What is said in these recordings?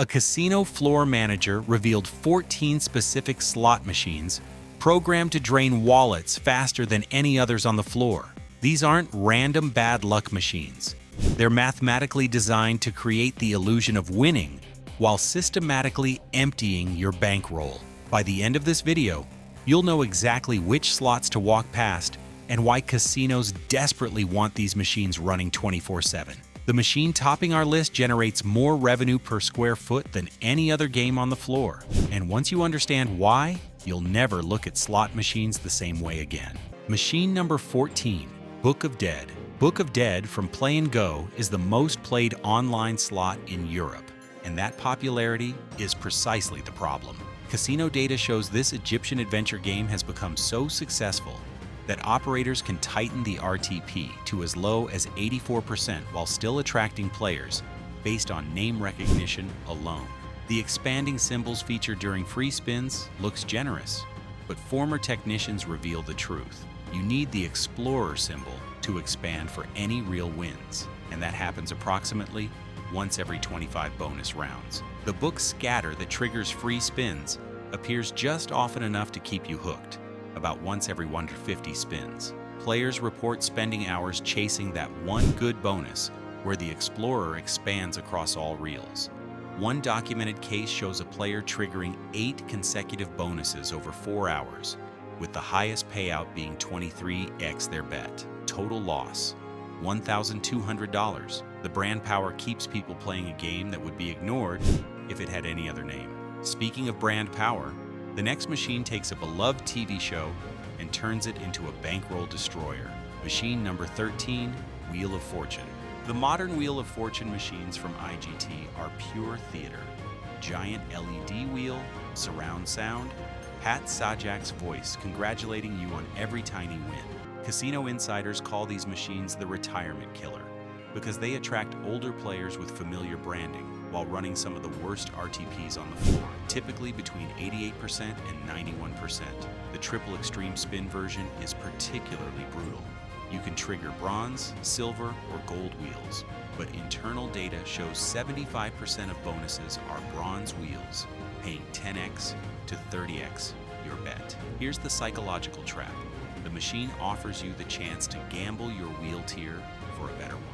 A casino floor manager revealed 14 specific slot machines programmed to drain wallets faster than any others on the floor. These aren't random bad luck machines. They're mathematically designed to create the illusion of winning while systematically emptying your bankroll. By the end of this video, you'll know exactly which slots to walk past and why casinos desperately want these machines running 24/7. The machine topping our list generates more revenue per square foot than any other game on the floor. And once you understand why, you'll never look at slot machines the same way again. Machine number 14, Book of Dead. Book of Dead from Play and Go is the most played online slot in Europe, and that popularity is precisely the problem. Casino data shows this Egyptian adventure game has become so successful that operators can tighten the RTP to as low as 84% while still attracting players based on name recognition alone. The expanding symbols featured during free spins looks generous, but former technicians reveal the truth. You need the Explorer symbol to expand for any real wins, and that happens approximately once every 25 bonus rounds. The book scatter that triggers free spins appears just often enough to keep you hooked, about once every 150 spins. Players report spending hours chasing that one good bonus where the Explorer expands across all reels. One documented case shows a player triggering 8 consecutive bonuses over 4 hours, with the highest payout being 23x their bet. Total loss, $1,200. The brand power keeps people playing a game that would be ignored if it had any other name. Speaking of brand power, the next machine takes a beloved TV show and turns it into a bankroll destroyer. Machine number 13, Wheel of Fortune. The modern Wheel of Fortune machines from IGT are pure theater. Giant LED wheel, surround sound, Pat Sajak's voice congratulating you on every tiny win. Casino insiders call these machines the retirement killer because they attract older players with familiar branding while running some of the worst RTPs on the floor, typically between 88% and 91%. The triple extreme spin version is particularly brutal. You can trigger bronze, silver, or gold wheels, but internal data shows 75% of bonuses are bronze wheels, paying 10x to 30x your bet. Here's the psychological trap. The machine offers you the chance to gamble your wheel tier for a better one.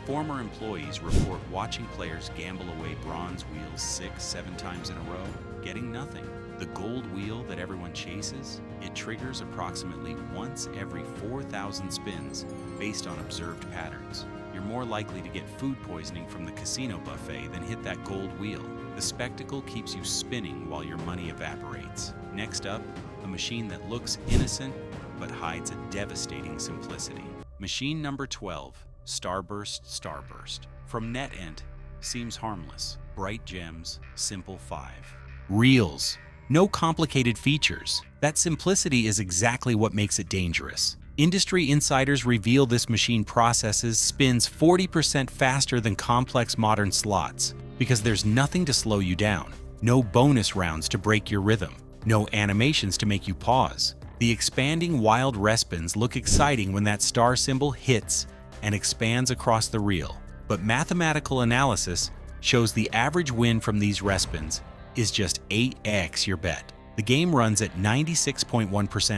Former employees report watching players gamble away bronze wheels 6-7 times in a row, getting nothing. The gold wheel that everyone chases, it triggers approximately once every 4,000 spins based on observed patterns. You're more likely to get food poisoning from the casino buffet than hit that gold wheel. The spectacle keeps you spinning while your money evaporates. Next up, a machine that looks innocent but hides a devastating simplicity. Machine number 12, Starburst. From NetEnt, seems harmless. Bright gems, simple 5. Reels. No complicated features. That simplicity is exactly what makes it dangerous. Industry insiders reveal this machine processes spins 40% faster than complex modern slots because there's nothing to slow you down. No bonus rounds to break your rhythm. No animations to make you pause. The expanding wild respins look exciting when that star symbol hits and expands across the reel, but mathematical analysis shows the average win from these respins is just 8x your bet. The game runs at 96.1%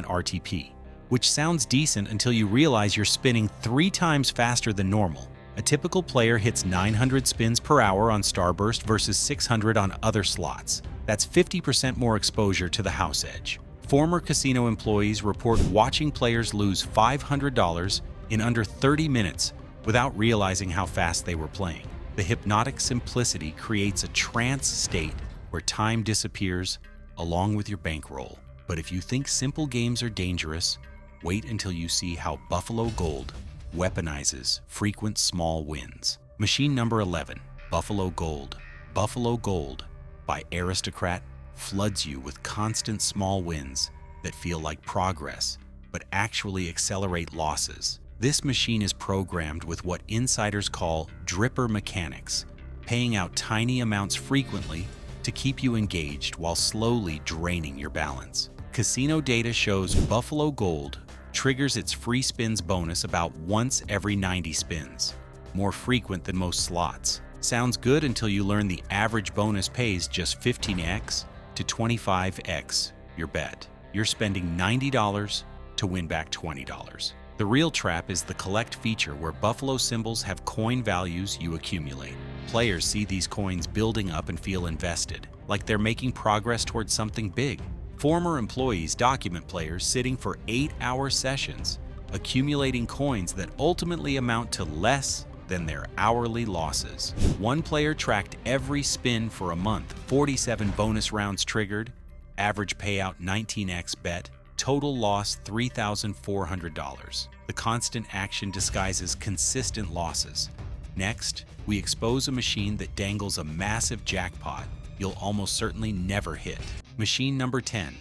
RTP, which sounds decent until you realize you're spinning 3 times faster than normal. A typical player hits 900 spins per hour on Starburst versus 600 on other slots. That's 50% more exposure to the house edge. Former casino employees report watching players lose $500 in under 30 minutes without realizing how fast they were playing. The hypnotic simplicity creates a trance state where time disappears along with your bankroll. But if you think simple games are dangerous, wait until you see how Buffalo Gold weaponizes frequent small wins. Machine number 11, Buffalo Gold. Buffalo Gold by Aristocrat floods you with constant small wins that feel like progress, but actually accelerate losses. This machine is programmed with what insiders call dripper mechanics, paying out tiny amounts frequently to keep you engaged while slowly draining your balance. Casino data shows Buffalo Gold triggers its free spins bonus about once every 90 spins, more frequent than most slots. Sounds good until you learn the average bonus pays just 15x to 25x your bet. You're spending $90 to win back $20. The real trap is the collect feature, where buffalo symbols have coin values you accumulate. Players see these coins building up and feel invested, like they're making progress towards something big. Former employees document players sitting for 8-hour sessions, accumulating coins that ultimately amount to less than their hourly losses. One player tracked every spin for a month, 47 bonus rounds triggered, average payout 19x bet, total loss $3,400. The constant action disguises consistent losses. Next, we expose a machine that dangles a massive jackpot you'll almost certainly never hit. Machine number 10,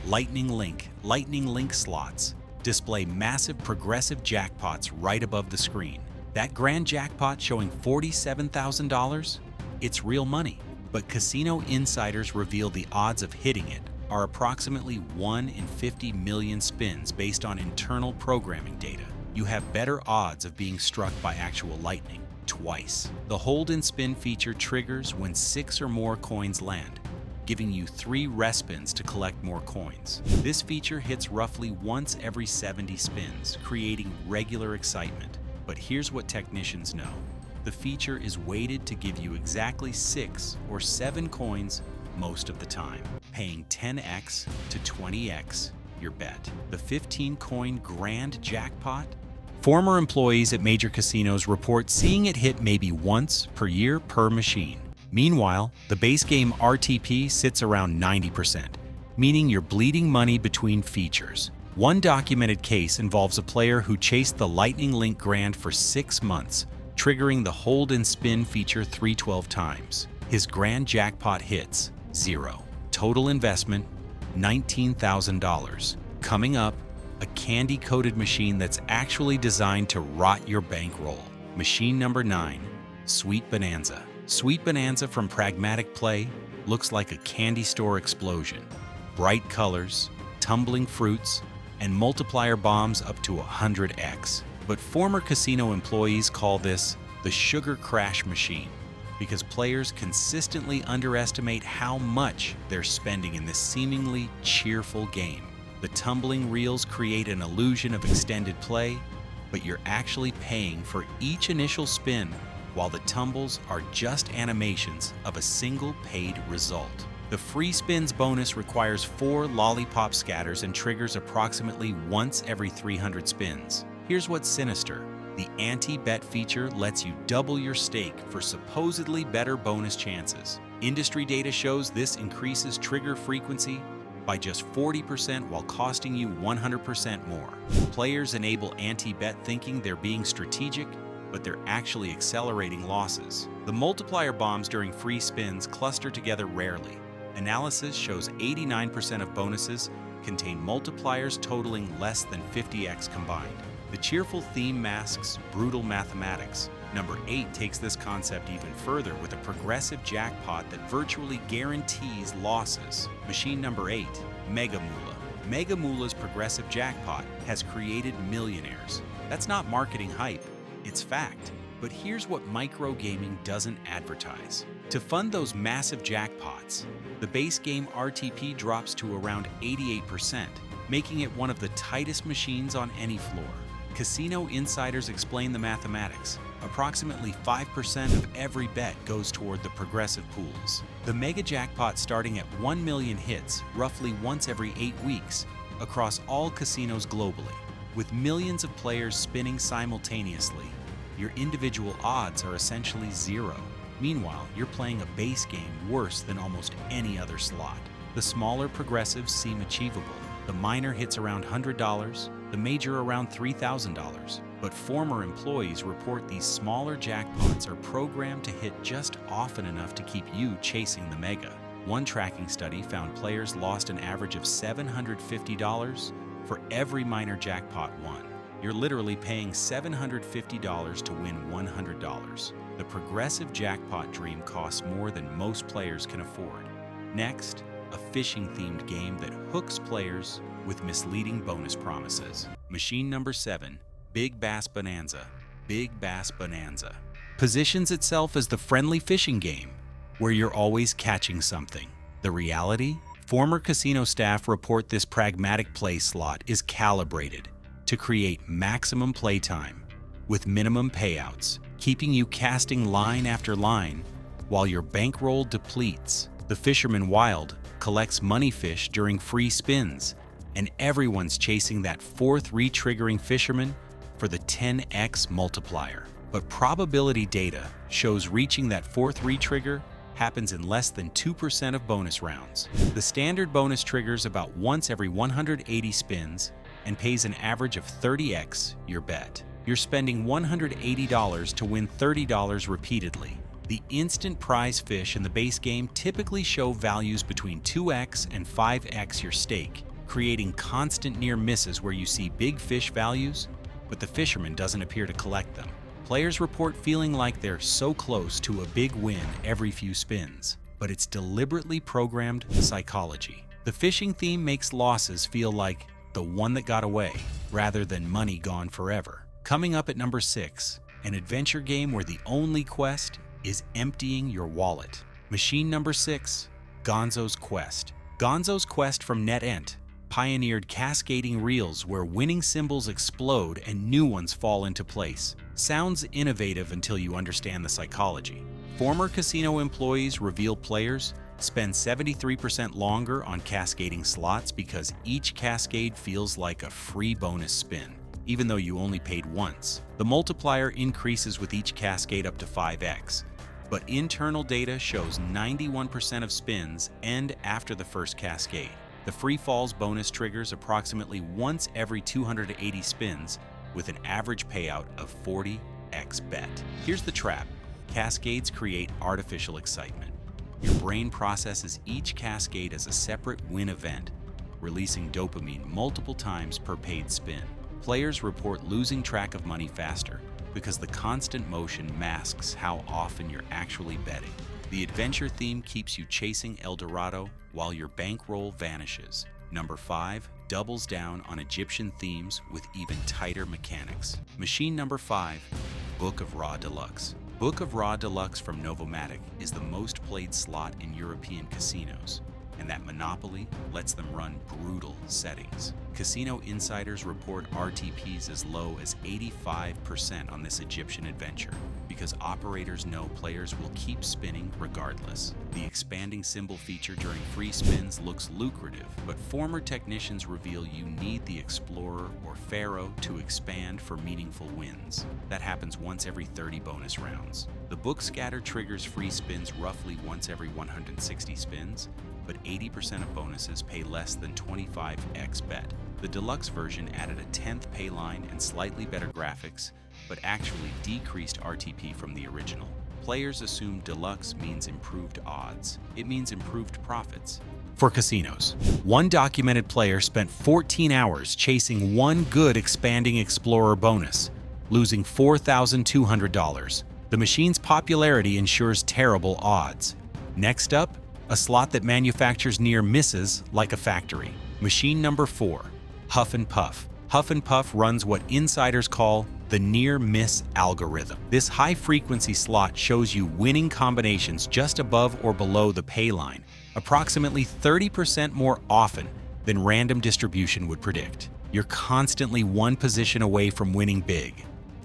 Lightning Link. Lightning Link slots display massive progressive jackpots right above the screen. That grand jackpot showing $47,000? It's real money. But casino insiders reveal the odds of hitting it are approximately 1 in 50 million spins based on internal programming data. You have better odds of being struck by actual lightning, twice. The hold and spin feature triggers when 6 or more coins land, giving you 3 respins to collect more coins. This feature hits roughly once every 70 spins, creating regular excitement. But here's what technicians know. The feature is weighted to give you exactly 6 or 7 coins most of the time, paying 10x to 20x your bet. The 15-coin grand jackpot? Former employees at major casinos report seeing it hit maybe once per year per machine. Meanwhile, the base game RTP sits around 90%, meaning you're bleeding money between features. One documented case involves a player who chased the Lightning Link Grand for 6 months, triggering the hold and spin feature 312 times. His grand jackpot hits 0. Total investment, $19,000. Coming up, a candy-coated machine that's actually designed to rot your bankroll. Machine number 9, Sweet Bonanza. Sweet Bonanza from Pragmatic Play looks like a candy store explosion. Bright colors, tumbling fruits, and multiplier bombs up to 100x. But former casino employees call this the sugar crash machine, because players consistently underestimate how much they're spending in this seemingly cheerful game. The tumbling reels create an illusion of extended play, but you're actually paying for each initial spin, while the tumbles are just animations of a single paid result. The free spins bonus requires 4 lollipop scatters and triggers approximately once every 300 spins. Here's what's sinister. The anti-bet feature lets you double your stake for supposedly better bonus chances. Industry data shows this increases trigger frequency by just 40% while costing you 100% more. Players enable anti-bet thinking they're being strategic, but they're actually accelerating losses. The multiplier bombs during free spins cluster together rarely. Analysis shows 89% of bonuses contain multipliers totaling less than 50x combined. The cheerful theme masks brutal mathematics. Number 8 takes this concept even further with a progressive jackpot that virtually guarantees losses. Machine number 8, Mega Moolah. Mega Moolah's progressive jackpot has created millionaires. That's not marketing hype, it's fact. But here's what microgaming doesn't advertise. To fund those massive jackpots, the base game RTP drops to around 88%, making it one of the tightest machines on any floor. Casino insiders explain the mathematics. Approximately 5% of every bet goes toward the progressive pools. The mega jackpot starting at 1 million hits roughly once every 8 weeks across all casinos globally. With millions of players spinning simultaneously, your individual odds are essentially 0. Meanwhile, you're playing a base game worse than almost any other slot. The smaller progressives seem achievable. The minor hits around $100, the major around $3,000. But former employees report these smaller jackpots are programmed to hit just often enough to keep you chasing the mega. One tracking study found players lost an average of $750 for every minor jackpot won. You're literally paying $750 to win $100. The progressive jackpot dream costs more than most players can afford. Next, a fishing-themed game that hooks players with misleading bonus promises. Machine number 7, Big Bass Bonanza. Big Bass Bonanza. positions itself as the friendly fishing game, where you're always catching something. The reality? Former casino staff report this pragmatic play slot is calibrated to create maximum playtime with minimum payouts, keeping you casting line after line while your bankroll depletes. The Fisherman Wild collects money fish during free spins, and everyone's chasing that fourth re-triggering fisherman for the 10x multiplier. But probability data shows reaching that fourth re-trigger happens in less than 2% of bonus rounds. The standard bonus triggers about once every 180 spins and pays an average of 30x your bet. You're spending $180 to win $30 repeatedly. The instant prize fish in the base game typically show values between 2x and 5x your stake, creating constant near misses where you see big fish values, but the fisherman doesn't appear to collect them. Players report feeling like they're so close to a big win every few spins, but it's deliberately programmed psychology. The fishing theme makes losses feel like the one that got away, rather than money gone forever. Coming up at number 6, an adventure game where the only quest is emptying your wallet. Machine number 6, Gonzo's Quest. Gonzo's Quest from NetEnt pioneered cascading reels where winning symbols explode and new ones fall into place. Sounds innovative until you understand the psychology. Former casino employees reveal players spend 73% longer on cascading slots because each cascade feels like a free bonus spin, even though you only paid once. The multiplier increases with each cascade up to 5x, but internal data shows 91% of spins end after the first cascade. The Free Falls bonus triggers approximately once every 280 spins with an average payout of 40x bet. Here's the trap. Cascades create artificial excitement. Your brain processes each cascade as a separate win event, releasing dopamine multiple times per paid spin. Players report losing track of money faster because the constant motion masks how often you're actually betting. The adventure theme keeps you chasing El Dorado while your bankroll vanishes. Number 5 doubles down on Egyptian themes with even tighter mechanics. Machine number 5, Book of Ra Deluxe. Book of Ra Deluxe from Novomatic is the most played slot in European casinos, and that monopoly lets them run brutal settings. Casino insiders report RTPs as low as 85% on this Egyptian adventure because operators know players will keep spinning regardless. The expanding symbol feature during free spins looks lucrative, but former technicians reveal you need the Explorer or Pharaoh to expand for meaningful wins. That happens once every 30 bonus rounds. The book scatter triggers free spins roughly once every 160 spins, but 80% of bonuses pay less than 25x bet. The deluxe version added a 10th pay line and slightly better graphics, but actually decreased RTP from the original. Players assume deluxe means improved odds. It means improved profits. For casinos, one documented player spent 14 hours chasing one good expanding Explorer bonus, losing $4,200. The machine's popularity ensures terrible odds. Next up, a slot that manufactures near misses like a factory. Machine number 4, Huff and Puff. Huff and Puff runs what insiders call the near-miss algorithm. This high-frequency slot shows you winning combinations just above or below the pay line, approximately 30% more often than random distribution would predict. You're constantly one position away from winning big.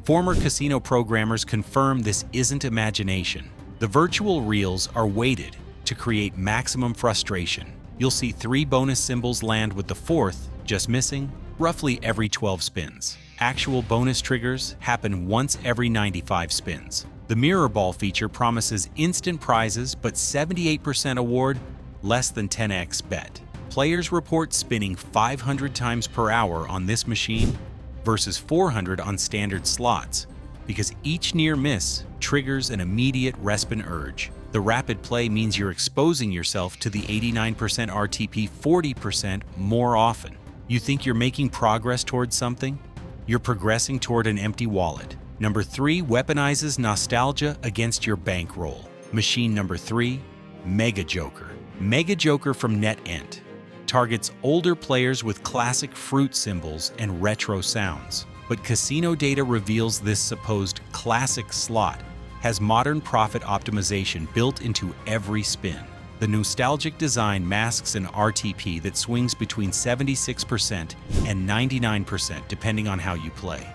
Former casino programmers confirm this isn't imagination. The virtual reels are weighted to create maximum frustration. You'll see 3 bonus symbols land with the 4th just missing roughly every 12 spins. Actual bonus triggers happen once every 95 spins. The mirror ball feature promises instant prizes, but 78% award less than 10x bet. Players report spinning 500 times per hour on this machine versus 400 on standard slots, because each near miss triggers an immediate respin urge. The rapid play means you're exposing yourself to the 89% RTP 40% more often. You think you're making progress towards something? You're progressing toward an empty wallet. Number 3 weaponizes nostalgia against your bankroll. Machine number 3, Mega Joker. Mega Joker from NetEnt targets older players with classic fruit symbols and retro sounds. But casino data reveals this supposed classic slot has modern profit optimization built into every spin. The nostalgic design masks an RTP that swings between 76% and 99% depending on how you play.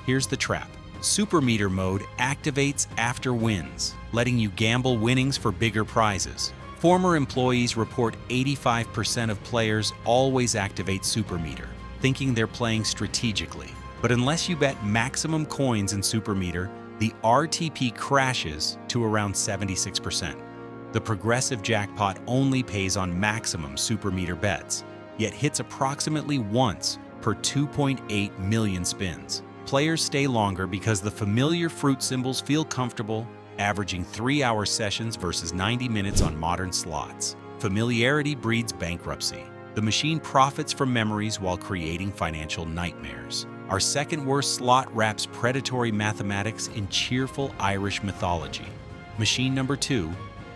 Here's the trap. Super Meter mode activates after wins, letting you gamble winnings for bigger prizes. Former employees report 85% of players always activate Super Meter, thinking they're playing strategically. But unless you bet maximum coins in Super Meter, the RTP crashes to around 76%. The progressive jackpot only pays on maximum Super Meter bets, yet hits approximately once per 2.8 million spins. Players stay longer because the familiar fruit symbols feel comfortable, averaging 3-hour sessions versus 90 minutes on modern slots. Familiarity breeds bankruptcy. The machine profits from memories while creating financial nightmares. Our second worst slot wraps predatory mathematics in cheerful Irish mythology. Machine number 2,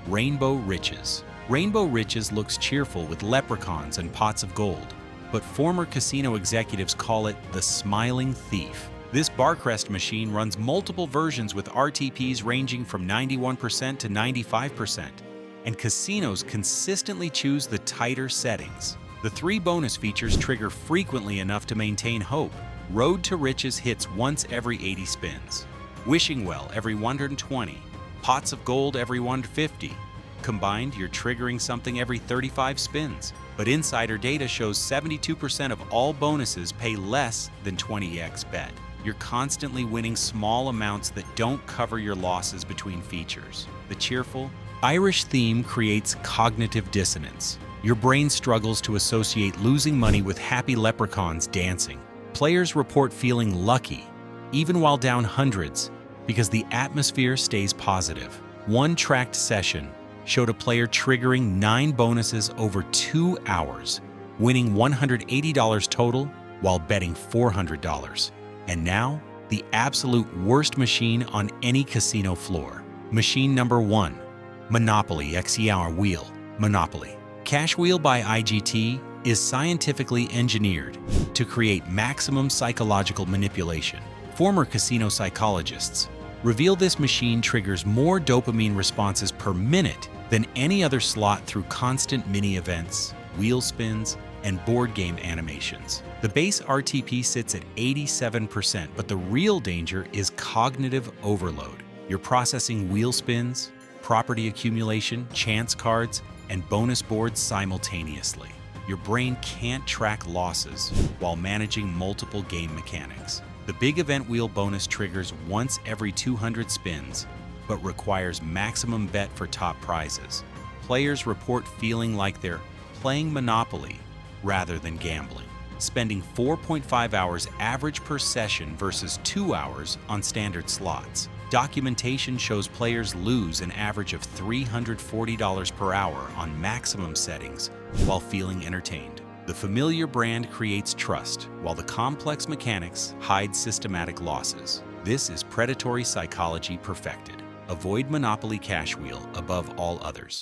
Rainbow Riches. Rainbow Riches looks cheerful with leprechauns and pots of gold, but former casino executives call it the Smiling Thief. This Barcrest machine runs multiple versions with RTPs ranging from 91% to 95%, and casinos consistently choose the tighter settings. The 3 bonus features trigger frequently enough to maintain hope. Road to Riches hits once every 80 spins, Wishing Well every 120, Pots of Gold every 150. Combined, you're triggering something every 35 spins. But insider data shows 72% of all bonuses pay less than 20x bet. You're constantly winning small amounts that don't cover your losses between features. The cheerful Irish theme creates cognitive dissonance. Your brain struggles to associate losing money with happy leprechauns dancing. Players report feeling lucky, even while down hundreds, because the atmosphere stays positive. One tracked session showed a player triggering 9 bonuses over 2 hours, winning $180 total while betting $400. And now, the absolute worst machine on any casino floor. Machine number 1, Monopoly XER Wheel. Monopoly Cash Wheel by IGT is scientifically engineered to create maximum psychological manipulation. Former casino psychologists reveal this machine triggers more dopamine responses per minute than any other slot through constant mini-events, wheel spins, and board game animations. The base RTP sits at 87%, but the real danger is cognitive overload. You're processing wheel spins, property accumulation, chance cards, and bonus boards simultaneously. Your brain can't track losses while managing multiple game mechanics. The big event wheel bonus triggers once every 200 spins, but requires maximum bet for top prizes. Players report feeling like they're playing Monopoly rather than gambling, spending 4.5 hours average per session versus 2 hours on standard slots. Documentation shows players lose an average of $340 per hour on maximum settings while feeling entertained. The familiar brand creates trust, while the complex mechanics hide systematic losses. This is predatory psychology perfected. Avoid Monopoly Cash Wheel above all others.